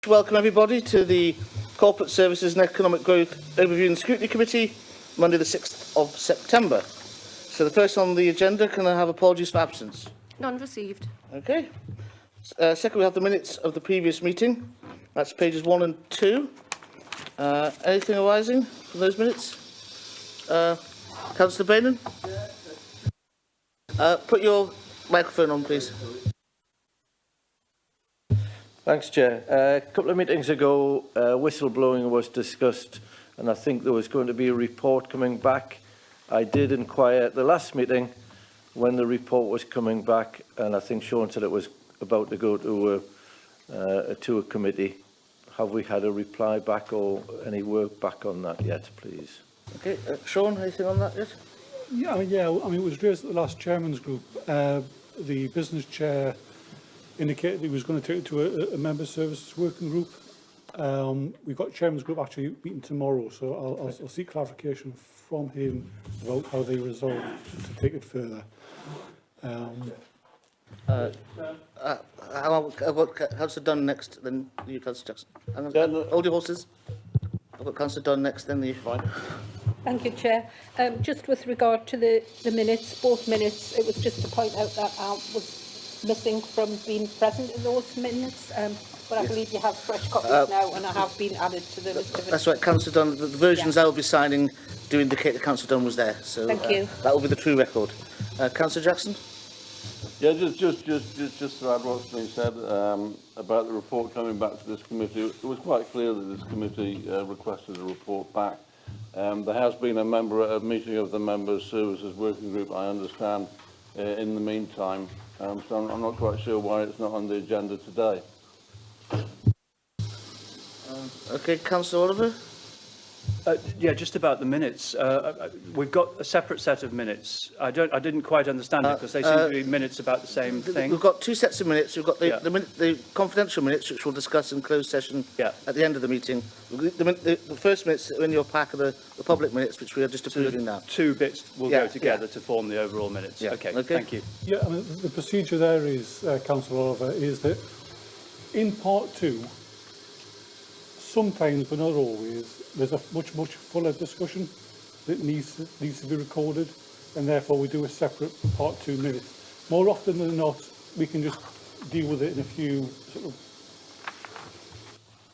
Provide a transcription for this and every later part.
Welcome everybody to the Corporate Services and Economic Growth Overview and Scrutiny Committee, Monday the 6th of September. So the first on the agenda, can I have apologies for absence? None received. Okay. Second, we have the minutes of the previous meeting. That's pages 1 and 2. Anything arising from those minutes? Councillor Bainan? Put your microphone on, please. Thanks, Chair. A couple of meetings ago, whistleblowing was discussed, and I think there was going to be a report coming back. I did inquire at the last meeting when the report was coming back, and I think Sean said it was about to go to a committee. Have we had a reply back or any work back on that yet, please? Okay, Sean, anything on that yet? Yeah, I mean, it was raised at the last chairman's group. The business chair indicated he was going to take it to a member services working group. We've got chairman's group actually meeting tomorrow, so I'll seek clarification from him about how they resolve to take it further. I've got Councillor Dunn next, then you, Councillor Jackson. Hold your horses. I've got Councillor Dunn next, then you. Fine. Thank you, Chair. Just with regard to the minutes, both minutes, it was just to point out that I was missing from being present in those minutes, but I believe you have fresh copies now, and I have been added to the list of it. That's right, Councillor Dunn. The versions I will be signing do indicate that Councillor Dunn was there, so Thank you. That will be the true record. Councillor Jackson? Yeah, just to add what's been said about the report coming back to this committee, it was quite clear that this committee requested a report back. There has been a meeting of the Members' Services Working Group, I understand, in the meantime. So I'm not quite sure why it's not on the agenda today. Okay, Councillor Oliver? Yeah, just about the minutes. We've got a separate set of minutes. I didn't quite understand it because they seem to be minutes about the same thing. We've got two sets of minutes. We've got the confidential minutes, which we'll discuss in closed session at the end of the meeting. The first minutes in your pack are the public minutes, which we are just approving now. Two bits will go together to form the overall minutes. Yeah. Okay, Okay, thank you. Yeah, I mean, the procedure there is, Councillor Oliver, is that in part 2, sometimes, but not always, there's a much fuller discussion that needs to be recorded, and therefore we do a separate part 2 minutes. More often than not, we can just deal with it in a few sort of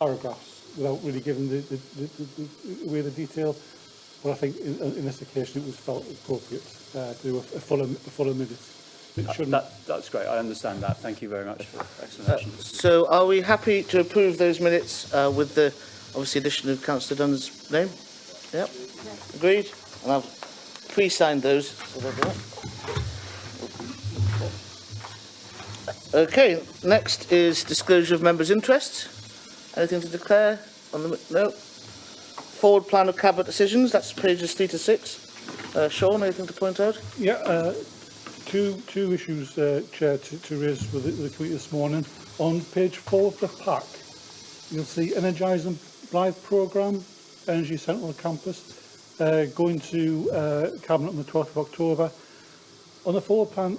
paragraphs without really giving away the detail. But I think in this occasion it was felt appropriate to do a fuller minutes. That's great. I understand that. Thank you very much for the explanation. So are we happy to approve those minutes with the obviously addition of Councillor Dunn's name? Yep. Agreed. And I've pre-signed those. So okay, next is disclosure of members' interests. Anything to declare on the no? Forward plan of cabinet decisions, that's pages 3 to 6. Sean, anything to point out? Yeah, two issues, Chair, to raise with the committee this morning. On page 4 of the pack, you'll see Energise and Blythe programme, Energy Central Campus, going to Cabinet on the 12th of October. On the forward plan,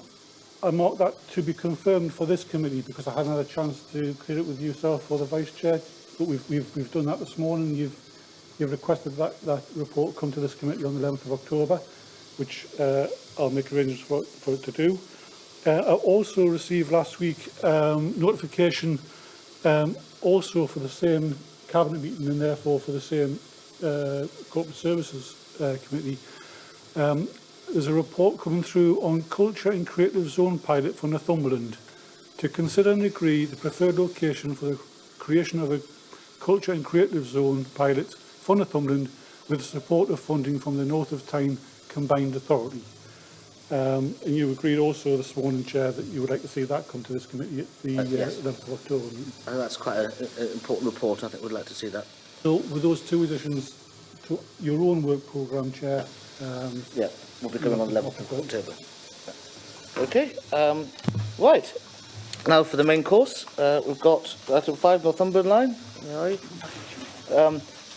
I marked that to be confirmed for this committee because I hadn't had a chance to clear it with yourself or the Vice Chair, but we've done that this morning. You've requested that report come to this committee on the 11th of October, which I'll make arrangements for it to do. I also received last week notification also for the same Cabinet meeting and therefore for the same Corporate Services Committee. There's a report coming through on Culture and Creative Zone pilot for Northumberland to consider and agree the preferred location for the creation of a Culture and Creative Zone pilot for Northumberland with the support of funding from the North of Tyne Combined Authority. And you agreed also this morning, Chair, that you would like to see that come to this committee at the 11th of October meeting. That's quite an important report. I think we'd like to see that. So with those two additions to your own work programme, Chair, we'll be coming on the 11th of October. Okay, right. Now for the main course, we've got item 5, Northumberland line.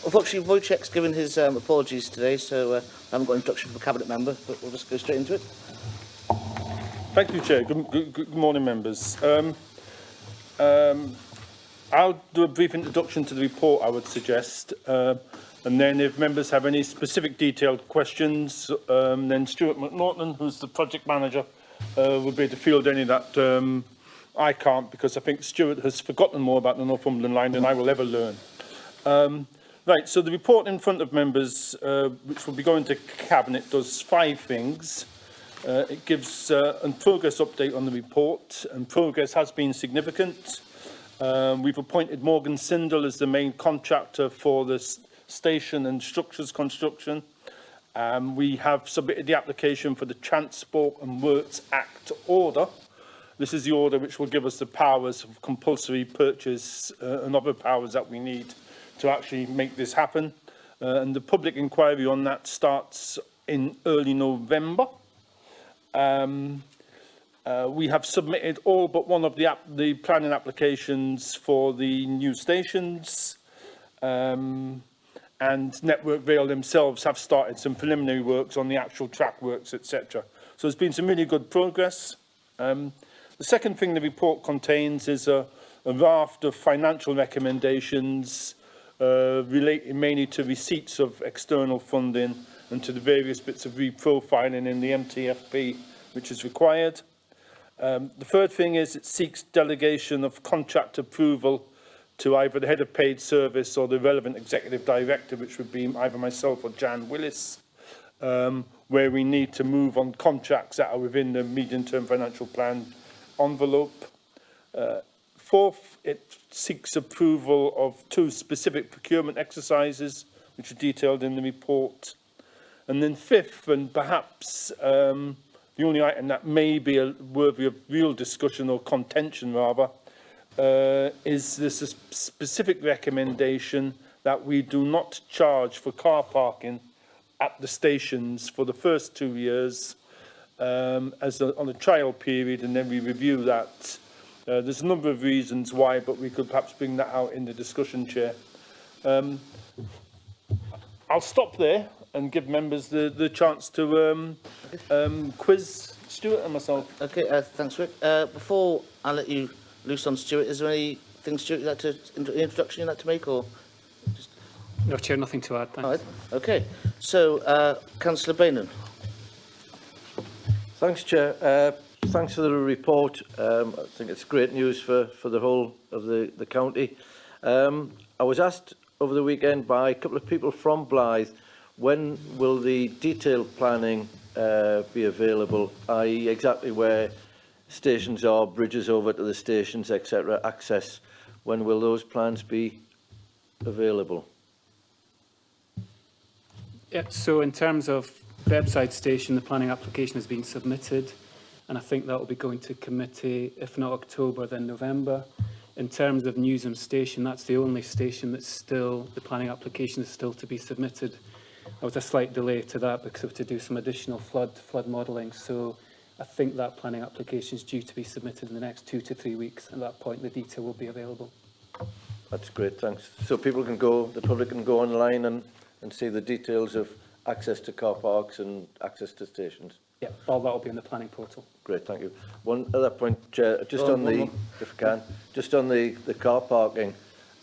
Unfortunately, Wojciech's given his apologies today, so I haven't got an introduction from a Cabinet member, but we'll just go straight into it. Thank you, Chair. Good morning, members. I'll do a brief introduction to the report, I would suggest. And then if members have any specific detailed questions, then Stuart McNaughton, who's the project manager, will be able to field any that I can't, because I think Stuart has forgotten more about the Northumberland line than I will ever learn. Right, so the report in front of members, which will be going to Cabinet, does 5 things. It gives a progress update on the report, and progress has been significant. We've appointed Morgan Sindel as the main contractor for the station and structures construction. We have submitted the application for the Transport and Works Act order. This is the order which will give us the powers of compulsory purchase and other powers that we need to actually make this happen. And the public inquiry on that starts in early November. We have submitted all but one of the planning applications for the new stations, and Network Rail themselves have started some preliminary works on the actual track works, etc. So there's been some really good progress. The second thing the report contains is a raft of financial recommendations relating mainly to receipts of external funding and to the various bits of reprofiling in the MTFP which is required. The third thing is it seeks delegation of contract approval to either the head of paid service or the relevant executive director, which would be either myself or Jan Willis, where we need to move on contracts that are within the medium-term financial plan envelope. Fourth, it seeks approval of 2 specific procurement exercises, which are detailed in the report. And then fifth, and perhaps the only item that may be worthy of real discussion or contention, rather, is this a specific recommendation that we do not charge for car parking at the stations for the first 2 years on a trial period, and then we review that. There's a number of reasons why, but we could perhaps bring that out in the discussion, Chair. I'll stop there and give members the chance to quiz Stuart and myself. Okay, thanks, Rick. Before I let you loose on Stuart, is there anything, Stuart, you'd like to, introduction you'd like to make, or? No, Chair, nothing to add. Thanks. All right. Okay. So, Councillor Bainan. Thanks, Chair. Thanks for the report. I think it's great news for the whole of the county. I was asked over the weekend by a couple of people from Blythe, when will the detailed planning be available, i.e. exactly where stations are, bridges over to the stations, etc., access, when will those plans be available? Yeah, so in terms of Bebbside Station, the planning application has been submitted, and I think that will be going to committee, if not October, then November. In terms of Newsham Station, that's the only station that's still, the planning application is still to be submitted. There was a slight delay to that because we have to do some additional flood modelling, so I think that planning application is due to be submitted in the next 2 to 3 weeks. At that point, the detail will be available. That's great, thanks. So people can go, the public can go online and see the details of access to car parks and access to stations. Yeah, all that will be in the planning portal. Great, thank you. One other point, Chair, just on the, if I can, just on the car parking,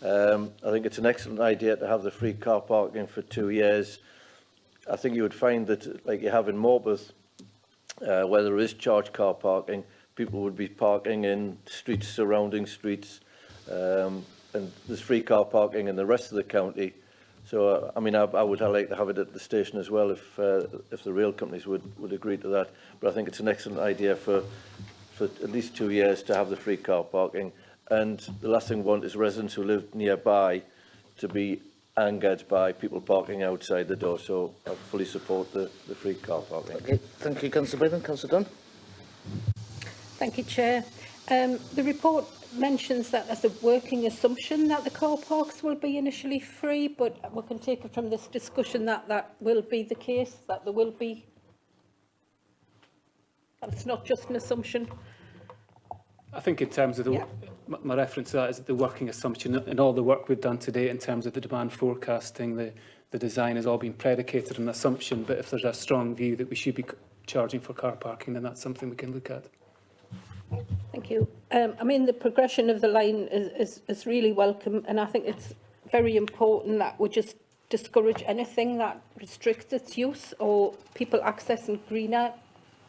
I think it's an excellent idea to have the free car parking for 2 years. I think you would find that, like you have in Morpeth, where there is charged car parking, people would be parking in streets, surrounding streets, and there's free car parking in the rest of the county. So, I mean, I would like to have it at the station as well if the rail companies would agree to that. But I think it's an excellent idea for at least 2 years to have the free car parking. And the last thing we want is residents who live nearby to be angered by people parking outside the door. So I fully support the free car parking. Okay, thank you, Councillor Bainan. Councillor Dunn. Thank you, Chair. The report mentions that as a working assumption that the car parks will be initially free, but we can take it from this discussion that that will be the case, that there will be. It's not just an assumption. I think in terms of the, my reference to that is the working assumption and all the work we've done today in terms of the demand forecasting, the design has all been predicated on assumption, but if there's a strong view that we should be charging for car parking, then that's something we can look at. Thank you. I mean, the progression of the line is really welcome, and I think it's very important that we just discourage anything that restricts its use or people accessing greener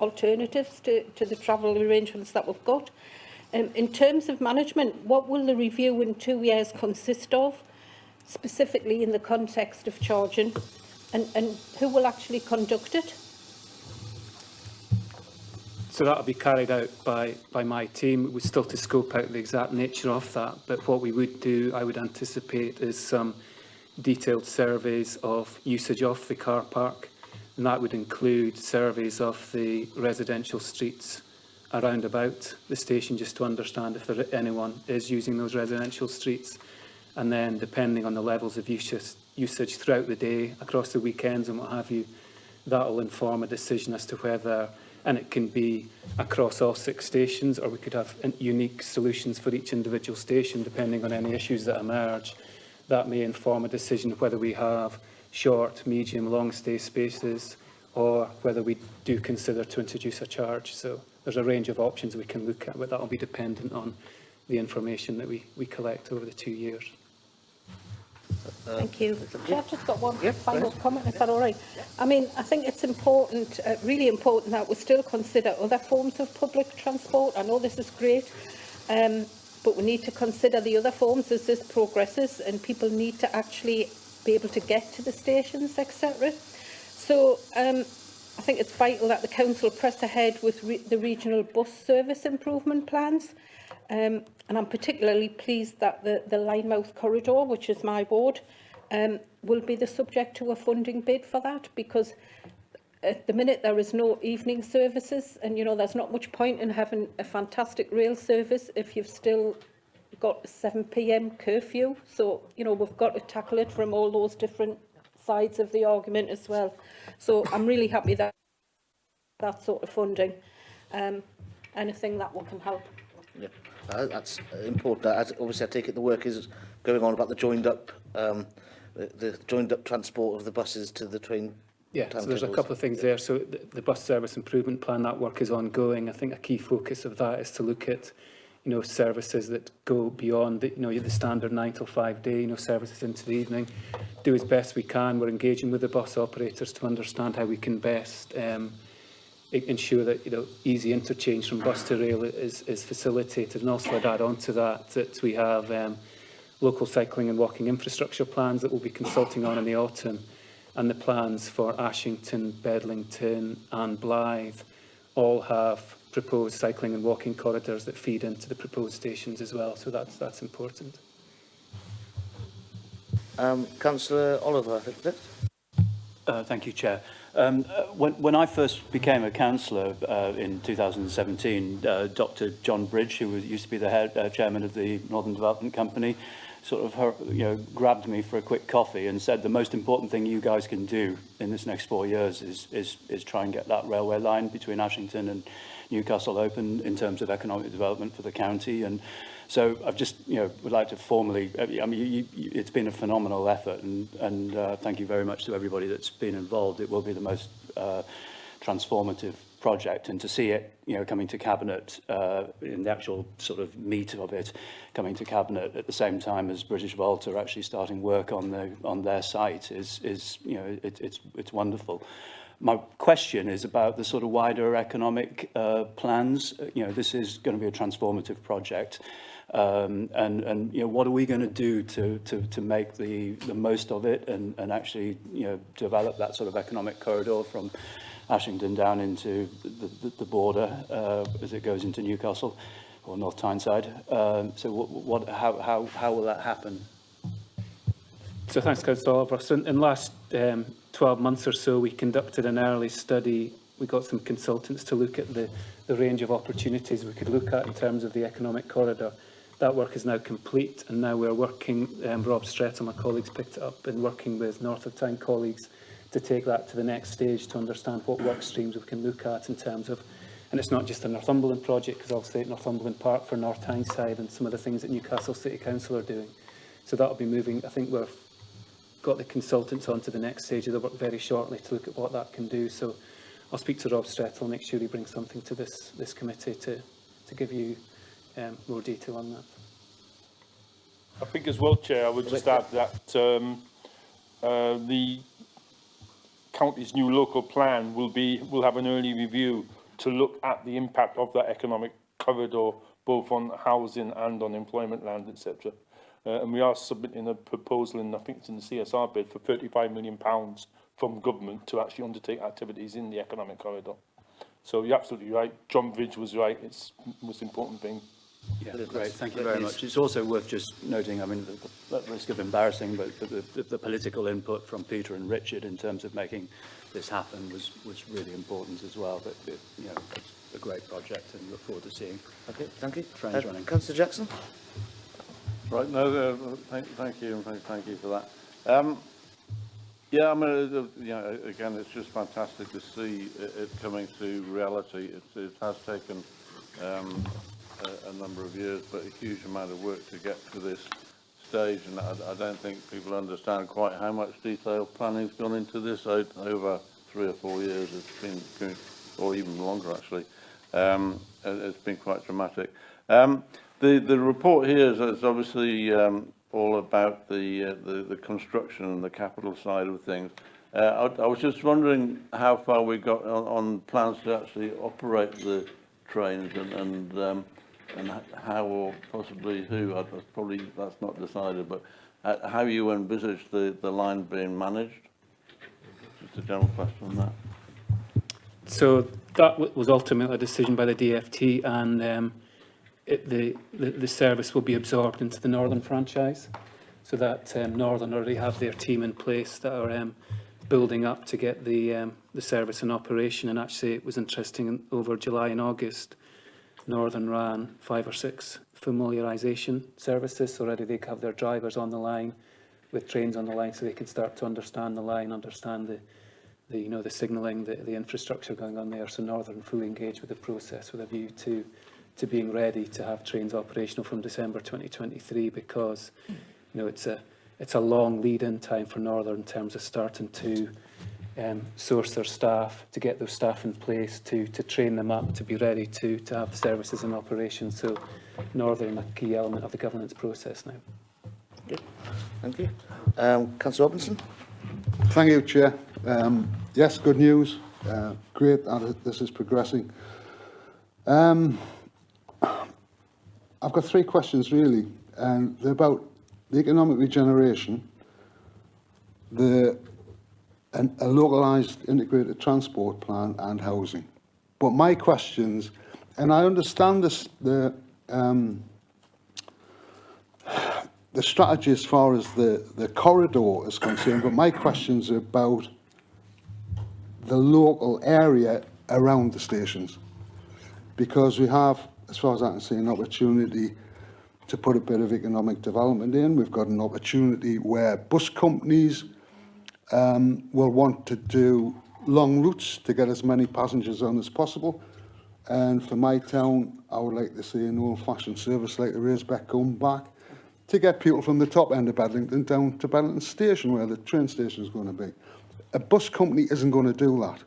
alternatives to the travel arrangements that we've got. In terms of management, what will the review in 2 years consist of, specifically in the context of charging, and who will actually conduct it? So that'll be carried out by my team. We're still to scope out the exact nature of that, but what we would do, I would anticipate, is some detailed surveys of usage of the car park, and that would include surveys of the residential streets around about the station, just to understand if anyone is using those residential streets. And then, depending on the levels of usage throughout the day, across the weekends and what have you, that will inform a decision as to whether, and it can be across all 6 stations, or we could have unique solutions for each individual station, depending on any issues that emerge. That may inform a decision of whether we have short, medium, long stay spaces, or whether we do consider to introduce a charge. So there's a range of options we can look at, but that will be dependent on the information that we collect over the 2 years. Thank you. I've just got one Yeah, final go comment, is that all right? I mean, I think it's important, really important, that we still consider other forms of public transport. I know this is great, but we need to consider the other forms as this progresses, and people need to actually be able to get to the stations, etc. So I think it's vital that the council press ahead with the regional bus service improvement plans. And I'm particularly pleased that the Linemouth corridor, which is my ward, will be the subject to a funding bid for that, because at the minute there is no evening services, and you know there's not much point in having a fantastic rail service if you've still got a 7 p.m. curfew. So you know we've got to tackle it from all those different sides of the argument as well. So I'm really happy that that sort of funding, anything that can help. Yeah, that's important. Obviously, I take it the work is going on about the joined up, the joined up transport of the buses to the train. Yeah, so there's a couple of things there. So the bus service improvement plan, that work is ongoing. I think a key focus of that is to look at, you know, services that go beyond the, you know, the standard 9 till 5 day, you know, services into the evening. Do as best we can. We're engaging with the bus operators to understand how we can best ensure that, you know, easy interchange from bus to rail is facilitated. And also I'd add on to that we have local cycling and walking infrastructure plans that we'll be consulting on in the autumn, and the plans for Ashington, Bedlington and Blythe all have proposed cycling and walking corridors that feed into the proposed stations as well. So that's important. Councillor Oliver, I think that's. Thank you, Chair. When I first became a councillor in 2017, Dr. John Bridge, who used to be the head chairman of the Northern Development Company, sort of grabbed me for a quick coffee and said the most important thing you guys can do in this next 4 years is try and get that railway line between Ashington and Newcastle open in terms of economic development for the county. And so I've just, would like to formally, I mean, it's been a phenomenal effort, and thank you very much to everybody that's been involved. It will be the most transformative project, and to see it, coming to cabinet in the actual sort of meat of it, coming to cabinet at the same time as British Volt are actually starting work on their site is it's wonderful. My question is about the sort of wider economic plans. This is going to be a transformative project. And what are we going to do to make the most of it and actually develop that sort of economic corridor from Ashington down into the border as it goes into Newcastle or North Tyneside. So how will that happen? So thanks, Councillor Oliver. So in the last 12 months or so, we conducted an early study. We got some consultants to look at the range of opportunities we could look at in terms of the economic corridor. That work is now complete, and now we're working, Rob Stretton, my colleagues picked it up, and working with North of Town colleagues to take that to the next stage to understand what work streams we can look at in terms of, and it's not just a Northumberland project, because obviously at Northumberland Park for North Tyneside and some of the things that Newcastle City Council are doing. So that'll be moving. I think we've got the consultants on to the next stage of the work very shortly to look at what that can do. So I'll speak to Rob Stretton, make sure he brings something to this committee to to give you more detail on that. I think as well, Chair, I would just add that the county's new local plan will have an early review to look at the impact of that economic corridor, both on housing and on employment land, etc. And we are submitting a proposal, and I think it's in the CSR bid, for £35 million from government to actually undertake activities in the economic corridor. So you're absolutely right. John Bridge was right. It's the most important thing. Yeah, great. Thank you very much. It's also worth just noting, I mean, at risk of embarrassing, but the political input from Peter and Richard in terms of making this happen was really important as well. But you know, it's a great project, and look forward to seeing. Okay, thank you. Trains running. Councillor Jackson. Right, no, thank you, and thank you for that. Yeah, I mean, you know, again, it's just fantastic to see it coming to reality. It has taken a number of years, but a huge amount of work to get to this stage, and I don't think people understand quite how much detailed planning's gone into this over 3 or 4 years. It's been, or even longer actually. It's been quite dramatic. The report here is obviously all about the construction and the capital side of things. I was just wondering how far we got on plans to actually operate the trains and how or possibly who. Probably that's not decided, but how you envisage the line being managed. Just a general question on that. So that was ultimately a decision by the DFT, and the service will be absorbed into the Northern franchise, so that Northern already have their team in place that are building up to get the service in operation. And actually, it was interesting, over July and August, Northern ran 5 or 6 familiarisation services. So already they have their drivers on the line with trains on the line, so they can start to understand the line, understand the signalling, the infrastructure going on there. So Northern fully engaged with the process with a view to being ready to have trains operational from December 2023, because it's a long lead-in time for Northern in terms of starting to source their staff, to get those staff in place, to train them up, to be ready to have the services in operation. So Northern a key element of the governance process now. Okay, thank you. Councillor Robinson. Thank you, Chair. Yes, good news. Great that this is progressing. I've got 3 questions really, and they're about the economic regeneration, a localised integrated transport plan, and housing. But my questions, and I understand the strategy as far as the corridor is concerned, but my questions are about the local area around the stations, because we have, as far as I can see, an opportunity to put a bit of economic development in. We've got an opportunity where bus companies will want to do long routes to get as many passengers on as possible. And for my town, I would like to see an old-fashioned service like the Racebeck going back to get people from the top end of Bedlington down to Bedlington Station, where the train station is going to be. A bus company isn't going to do that,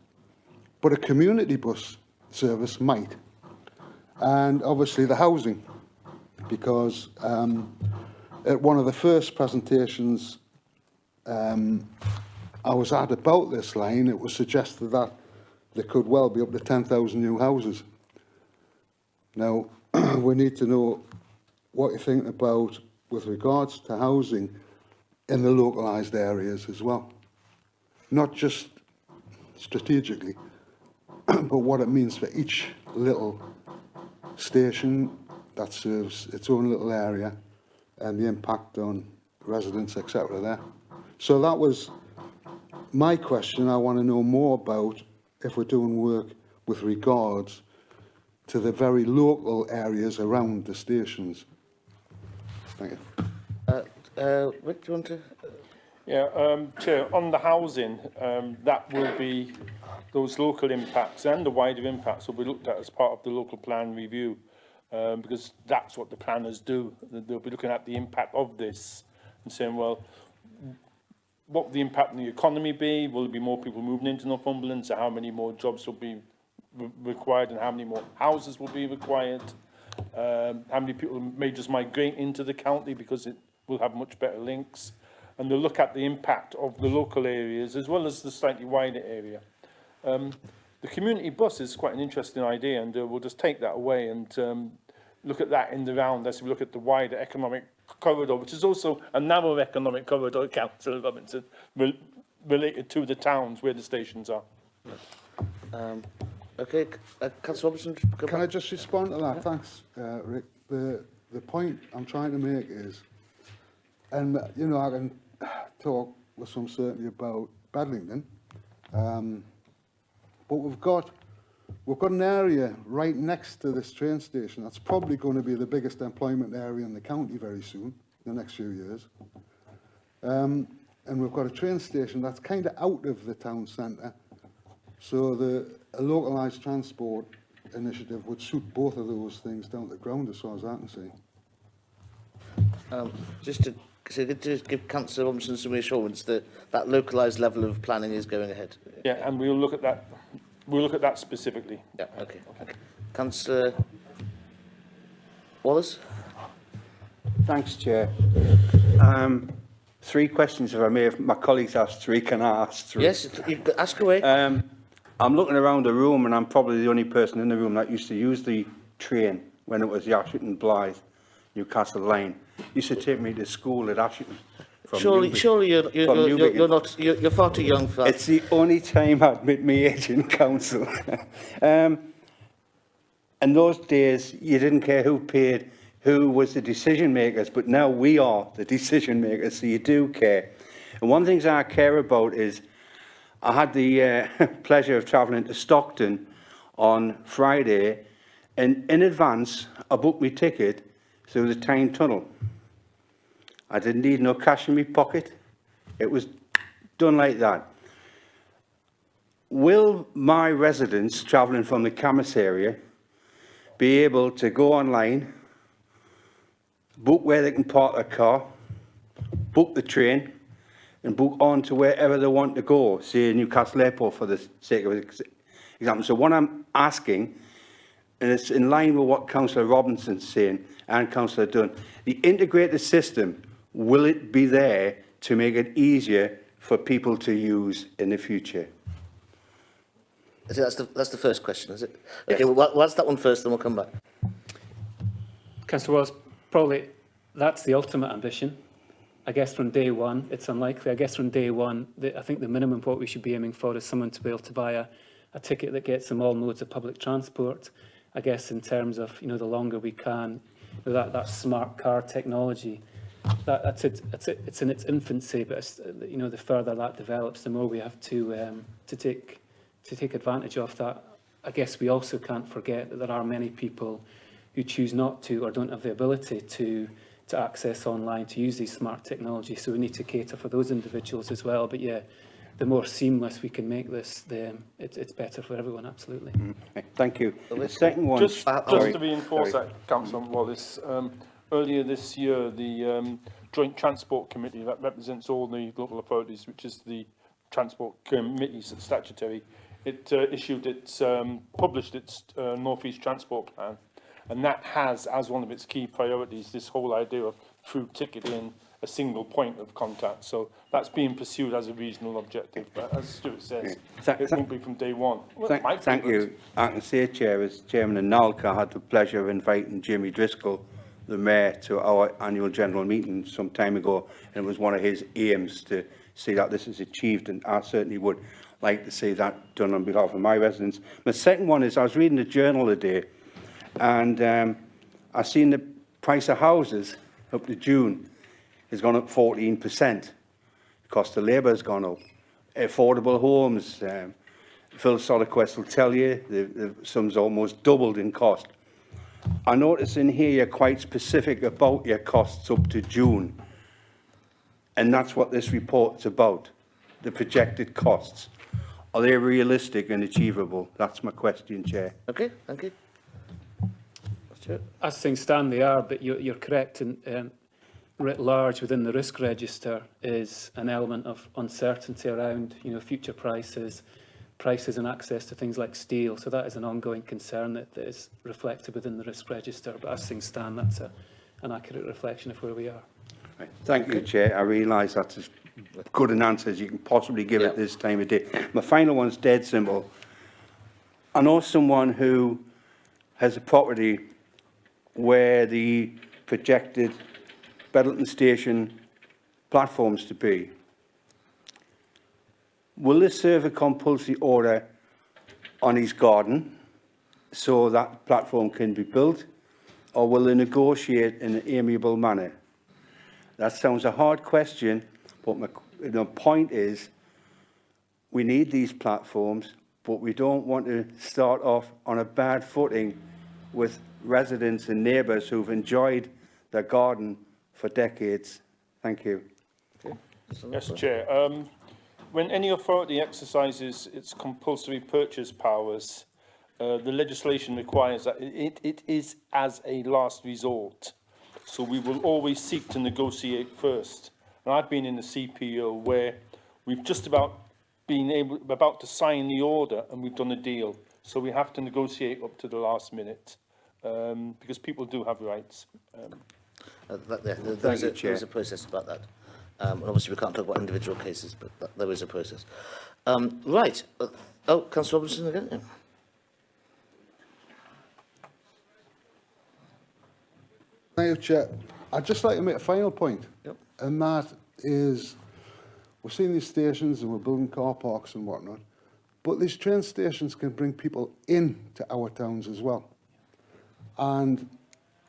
but a community bus service might. And obviously the housing, because at one of the first presentations I was at about this line, it was suggested that there could well be up to 10,000 new houses. Now, we need to know what you think about with regards to housing in the localised areas as well. Not just strategically, but what it means for each little station that serves its own little area and the impact on residents, etc. there. So that was my question. I want to know more about if we're doing work with regards to the very local areas around the stations. Thank you. Rick, do you want to? Yeah, Chair, on the housing, that will be, those local impacts and the wider impacts will be looked at as part of the local plan review, because that's what the planners do. They'll be looking at the impact of this and saying, well, what will the impact on the economy be? Will there be more people moving into Northumberland? So how many more jobs will be required and how many more houses will be required? how many people may just migrate into the county because it will have much better links, and they'll look at the impact of the local areas as well as the slightly wider area. The community bus is quite an interesting idea, and we'll just take that away and look at that in the round as we look at the wider economic corridor, which is also a narrow economic corridor, Councillor Robinson, related to the towns where the stations are. Okay, Councillor Robinson. Can I just respond to that? Thanks, Rick. The point I'm trying to make is, and you know, I can talk with some certainty about Bedlington, but we've got an area right next to this train station that's probably going to be the biggest employment area in the county very soon, in the next few years. And we've got a train station that's kind of out of the town centre, so a localised transport initiative would suit both of those things down to the ground, as far as I can see. Just to give Councillor Robinson some reassurance that that localised level of planning is going ahead. Yeah, and we'll look at that. We'll look at that specifically. Yeah, okay. Councillor Wallace? Thanks, Chair. 3 questions, if I may. If my colleagues asked 3, can I ask 3? Yes, you ask away. I'm looking around the room, and I'm probably the only person in the room that used to use the train when it was the Ashington Blythe, Newcastle line. Used to take me to school at Ashington. Surely you're far too young for that. It's the only time I admit my age in council. In those days, you didn't care who paid, who was the decision makers, but now we are the decision makers, so you do care. And one of the things I care about is, I had the pleasure of travelling to Stockton on Friday, and in advance, I booked my ticket through the Tyne Tunnel. I didn't need no cash in my pocket. It was done like that. Will my residents travelling from the Camas area be able to go online, book where they can park their car, book the train, and book on to wherever they want to go, say Newcastle Airport for the sake of example? So what I'm asking, and it's in line with what Councillor Robinson's saying and Councillor Dunn, the integrated system, will it be there to make it easier for people to use in the future? I think that's the first question, is it? Okay, well, we'll answer that one first, then we'll come back. Councillor Wells, probably that's the ultimate ambition. I guess from day one, it's unlikely. I guess from day one, I think the minimum what we should be aiming for is someone to be able to buy a ticket that gets them all modes of public transport. I guess in terms of, you know, the longer we can, you know, that smart car technology, it's in its infancy, but it's, you know, the further that develops, the more we have to take advantage of that. I guess we also can't forget that there are many people who choose not to or don't have the ability to access online, to use these smart technologies. So we need to cater for those individuals as well. But yeah, the more seamless we can make this, it's better for everyone, absolutely. Thank you. The second one... Just to reinforce that, Councillor Wallace, earlier this year, the Joint Transport Committee that represents all the local authorities, which is the Transport Committee statutory, it published its North East Transport Plan. And that has, as one of its key priorities, this whole idea of through ticketing, a single point of contact. So that's being pursued as a regional objective. But as Stuart says, it won't be from day one. Well, thank you. I can say, Chair, as Chairman of NALC, I had the pleasure of inviting Jimmy Driscoll, the Mayor, to our annual general meeting some time ago. And it was one of his aims to see that this is achieved. And I certainly would like to see that done on behalf of my residents. My second one is, I was reading the Journal today, and I've seen the price of houses up to June has gone up 14%. The cost of labour has gone up. Affordable homes, Phil Soderquist will tell you, the sum's almost doubled in cost. I notice in here you're quite specific about your costs up to June. And that's what this report's about, the projected costs. Are they realistic and achievable? That's my question, Chair. Okay, thank you. As things stand, they are, but you're correct. Writ large within the risk register is an element of uncertainty around, you know, future prices, prices and access to things like steel. So that is an ongoing concern that is reflected within the risk register. But as things stand, that's an accurate reflection of where we are. Right. Thank you, Chair. I realise that's as good an answer as you can possibly give at this time of day. My final one's dead simple. I know someone who has a property where the projected Beddleton Station platforms to be. Will this serve a compulsory order on his garden so that platform can be built, or will they negotiate in an amiable manner? That sounds a hard question, but my point is we need these platforms, but we don't want to start off on a bad footing with residents and neighbours who've enjoyed their garden for decades. Thank you. Yes, Chair. When any authority exercises its compulsory purchase powers, the legislation requires that it is as a last resort. So we will always seek to negotiate first. And I've been in the CPO where we've just about to sign the order and we've done a deal. So we have to negotiate up to the last minute because people do have rights. There is a process about that. And obviously, we can't talk about individual cases, but there is a process. Right. Councillor Robinson again. Yeah. Thank you, Chair. I'd just like to make a final point, and that is, we're seeing these stations and we're building car parks and whatnot, but these train stations can bring people into our towns as well. And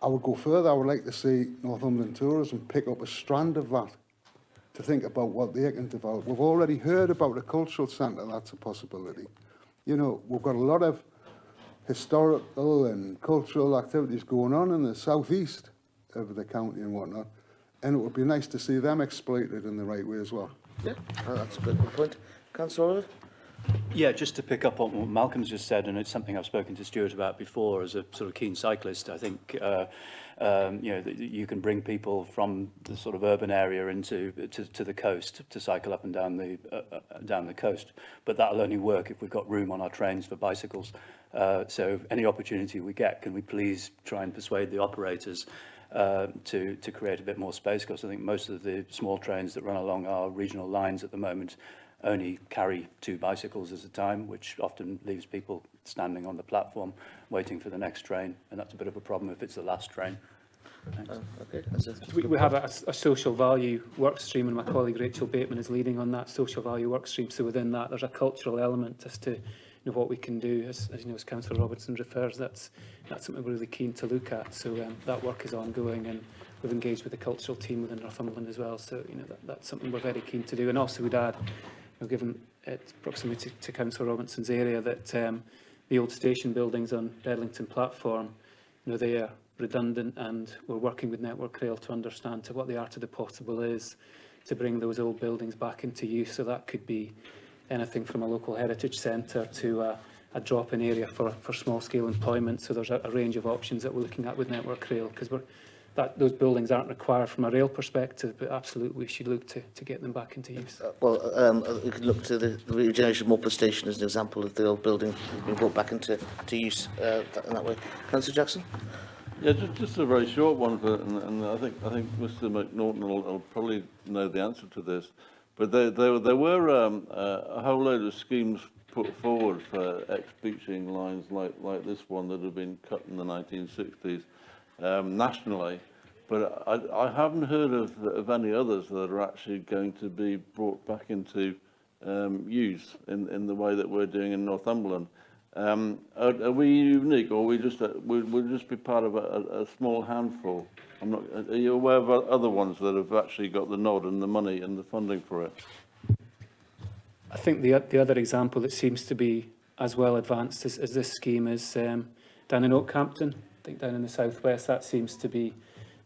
I would go further. I would like to see Northumberland Tourism pick up a strand of that to think about what they can develop. We've already heard about a cultural centre, that's a possibility. You know, we've got a lot of historical and cultural activities going on in the southeast of the county and whatnot, and it would be nice to see them exploited in the right way as well. Yeah, that's a good point. Councillor Oliver? Yeah, just to pick up on what Malcolm's just said, and it's something I've spoken to Stuart about before as a sort of keen cyclist. I think you know, that you can bring people from the sort of urban area into to the coast to cycle up and down the coast, but that'll only work if we've got room on our trains for bicycles. So any opportunity we get, can we please try and persuade the operators to create a bit more space? Because I think most of the small trains that run along our regional lines at the moment only carry 2 bicycles at a time, which often leaves people standing on the platform waiting for the next train, and that's a bit of a problem if it's the last train. Okay. We have a social value work stream, and my colleague Rachel Bateman is leading on that social value work stream. So within that, there's a cultural element as to what we can do. As you know, as Councillor Robertson refers, that's something we're really keen to look at. So that work is ongoing, and we've engaged with the cultural team within Northumberland as well. So that's something we're very keen to do. And also we'd add, given its proximity to Councillor Robinson's area, that the old station buildings on Bedlington platform, they are redundant, and we're working with Network Rail to understand to what the art of the possible is to bring those old buildings back into use. So that could be anything from a local heritage centre to a drop-in area for small-scale employment. So there's a range of options that we're looking at with Network Rail, because those buildings aren't required from a rail perspective, but absolutely we should look to get them back into use. We could look to the regeneration of Morpeth Station as an example of the old building being brought back into use in that way. Councillor Jackson? Yeah, just a very short one, and I think Mr. McNaughton will probably know the answer to this. But there were a whole load of schemes put forward for ex-beaching lines like this one that had been cut in the 1960s nationally. But I haven't heard of any others that are actually going to be brought back into use in the way that we're doing in Northumberland. Are we unique, or we'll just be part of a small handful? Are you aware of other ones that have actually got the nod and the money and the funding for it? I think the other example that seems to be as well advanced as this scheme is down in Oakhampton. I think down in the southwest that seems to be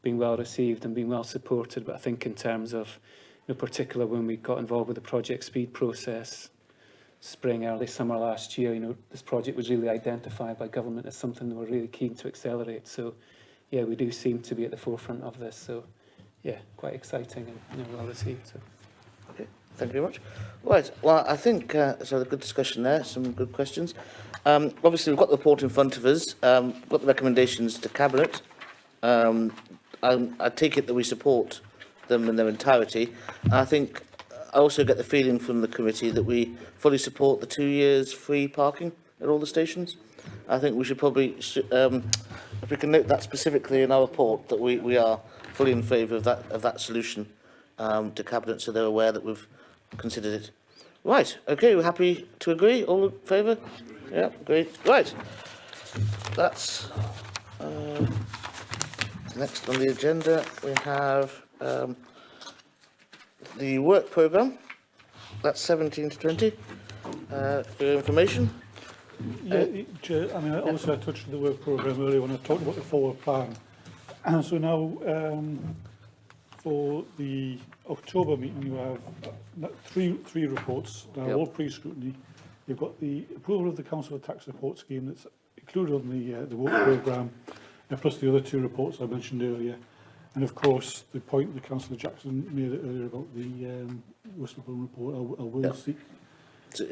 being well received and being well supported. But I think in terms of, in particular, when we got involved with the Project Speed process, spring, early summer last year, this project was really identified by government as something that we're really keen to accelerate. So, yeah, we do seem to be at the forefront of this. So, yeah, quite exciting and well received. So. Okay, Thank you very much. Right, well, I think so. A good discussion there, some good questions. Obviously, we've got the report in front of us. We've got the recommendations to Cabinet. I take it that we support them in their entirety. I think I also get the feeling from the committee that we fully support the 2 years free parking at all the stations. I think we should probably, if we can note that specifically in our report, that we are fully in favour of that solution to Cabinet, so they're aware that we've considered it. Right, okay, we're happy to agree? All in favour? Yeah, great. Right, that's next on the agenda. We have the work programme. That's 17 to 20. For your information. Yeah, Chair, I mean, also I touched on the work programme earlier when I talked about the forward plan. So now, for the October meeting, you have three reports, all pre-scrutiny. You've got the approval of the Council Tax Support Scheme that's included on the work programme, plus the other 2 reports I mentioned earlier. And of course, the point that Councillor Jackson made earlier about the whistleblowing report, I will seek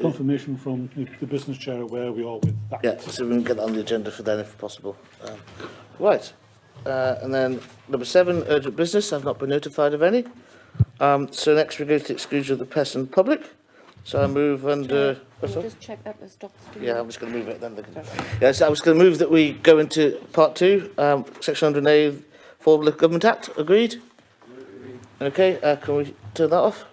confirmation from the business chair where we are with that. Yeah, so we can get that on the agenda for then if possible. Right, and then number 7, urgent business. I've not been notified of any. So next we go to the exclusion of the press and public. So I move under... Just check that as Dr. Stewart. Yeah, I'm just going to move it then. Yes, I was going to move that we go into part 2, section 100A, for the Government Act. Agreed? Okay, can we turn that off?